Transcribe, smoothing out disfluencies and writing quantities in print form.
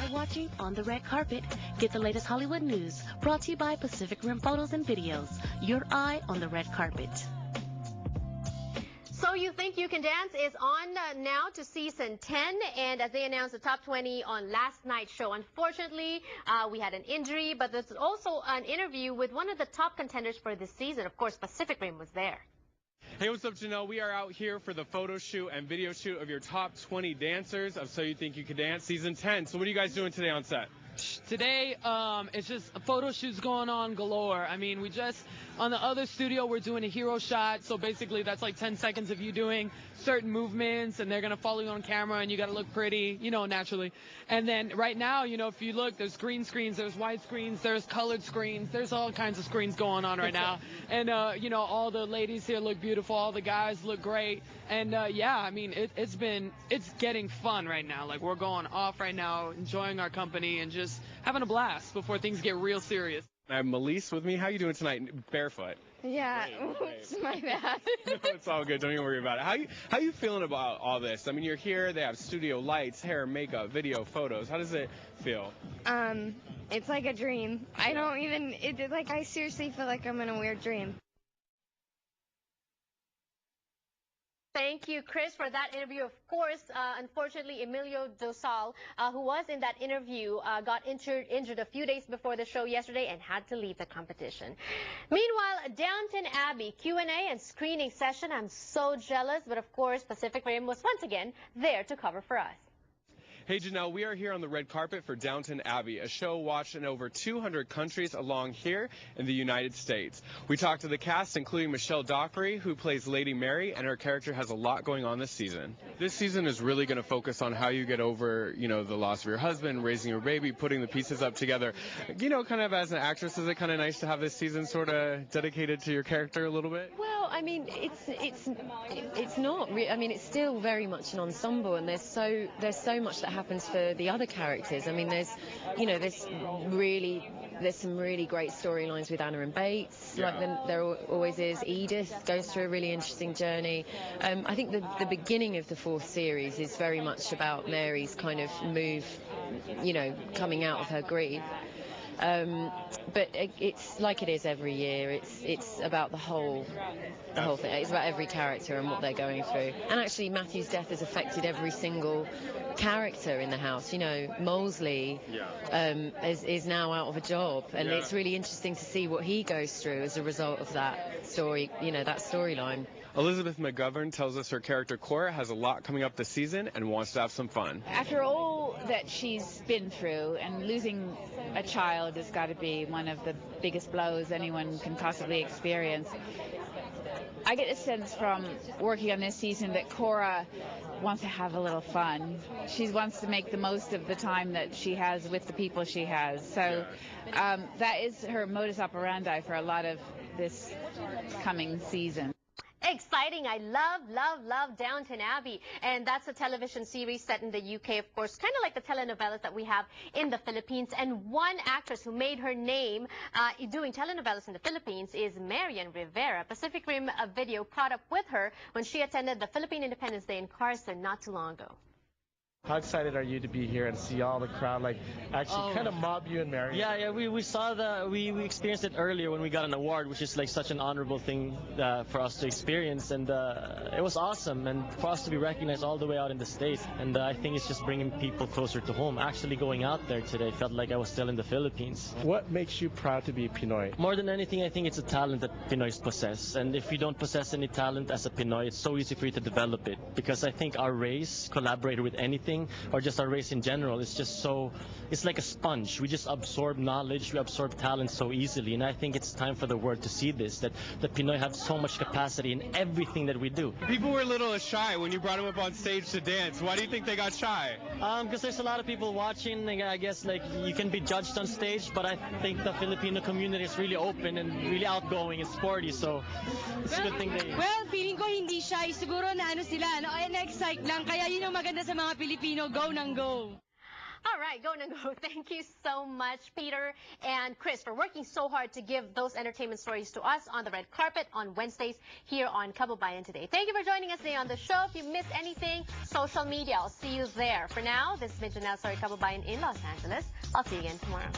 are watching On the Red Carpet. Get the latest Hollywood news brought to you by Pacific Rim Photos and Videos. Your eye on the red carpet. So You Think You Can Dance is on now to season 10, and as they announced the top 20 on last night's show, unfortunately, we had an injury, but there's also an interview with one of the top contenders for this season. Of course, Pacific Rim was there. Hey, what's up, Janelle? We are out here for the photo shoot and video shoot of your top 20 dancers of So You Think You Can Dance season 10. So what are you guys doing today on set? Today, it's just photo shoots going on galore. I mean, on the other studio, we're doing a hero shot. So basically, that's like 10 seconds of you doing certain movements, and they're going to follow you on camera, and you got to look pretty, naturally. And then right now, if you look, there's green screens, there's white screens, there's colored screens, there's all kinds of screens going on right now. And, all the ladies here look beautiful, all the guys look great. And, yeah, I mean, it's getting fun right now. Like, we're going off right now, enjoying our company, and just having a blast before things get real serious. I have Melise with me. How you doing tonight? Barefoot. Yeah, Great. oops, my bad. No, it's all good. Don't even worry about it. How you feeling about all this? I mean, you're here. They have studio lights, hair, makeup, video, photos. How does it feel? It's like a dream. I seriously feel like I'm in a weird dream. Thank you, Chris, for that interview. Of course, unfortunately, Emilio Dosal, who was in that interview, got injured a few days before the show yesterday and had to leave the competition. Meanwhile, Downton Abbey Q&A and screening session. I'm so jealous, but of course, Pacific Rim was once again there to cover for us. Hey, Janelle, we are here on the red carpet for Downton Abbey, a show watched in over 200 countries along here in the United States. We talked to the cast, including Michelle Dockery, who plays Lady Mary, and her character has a lot going on this season. This season is really going to focus on how you get over, the loss of your husband, raising your baby, putting the pieces up together. Kind of as an actress, is it kind of nice to have this season sort of dedicated to your character a little bit? Well, I mean, it's not. I mean, it's still very much an ensemble, and there's so much that happens for the other characters. I mean, there's some really great storylines with Anna and Bates, like there always is. Edith goes through a really interesting journey. I think the beginning of the fourth series is very much about Mary's kind of move, coming out of her grief. But it's like it is every year. It's about the whole thing. It's about every character and what they're going through. And actually, Matthew's death has affected every single character in the house. Molesley is now out of a job, and it's really interesting to see what he goes through as a result of that story. That storyline. Elizabeth McGovern tells us her character Cora has a lot coming up this season and wants to have some fun. After all that she's been through, and losing a child has got to be one of the biggest blows anyone can possibly experience, I get a sense from working on this season that Cora wants to have a little fun. She wants to make the most of the time that she has with the people she has. So that is her modus operandi for a lot of this coming season. Exciting. I love Downton Abbey. And that's a television series set in the UK, of course, kind of like the telenovelas that we have in the Philippines. And one actress who made her name doing telenovelas in the Philippines is Marian Rivera. Pacific Rim Video caught up with her when she attended the Philippine Independence Day in Carson not too long ago. How excited are you to be here and see all the crowd actually kind of mob you and Marian? Yeah, we saw we experienced it earlier when we got an award, which is like such an honorable thing for us to experience, and it was awesome, and for us to be recognized all the way out in the States, and I think it's just bringing people closer to home. Actually going out there today felt like I was still in the Philippines. What makes you proud to be Pinoy? More than anything, I think it's a talent that Pinoys possess, and if you don't possess any talent as a Pinoy, it's so easy for you to develop it, because I think our race collaborated with anything, or just our race in general, it's like a sponge. We just absorb knowledge, we absorb talent so easily, and I think it's time for the world to see this, that the Pinoy have so much capacity in everything that we do. People were a little shy when you brought them up on stage to dance. Why do you think they got shy? Because there's a lot of people watching, and I guess you can be judged on stage, but I think the Filipino community is really open and really outgoing and sporty, so it's a good thing they... Well, feeling ko hindi shy. Siguro na sila, na-excite lang. Kaya yun ang maganda sa mga Pilipino, go nang go. All right, go and go. Thank you so much, Peter and Chris, for working so hard to give those entertainment stories to us on the red carpet on Wednesdays here on Kababayan Today. Thank you for joining us today on the show. If you missed anything, social media, I'll see you there. For now, this is Janelle, sorry, Kababayan in Los Angeles. I'll see you again tomorrow.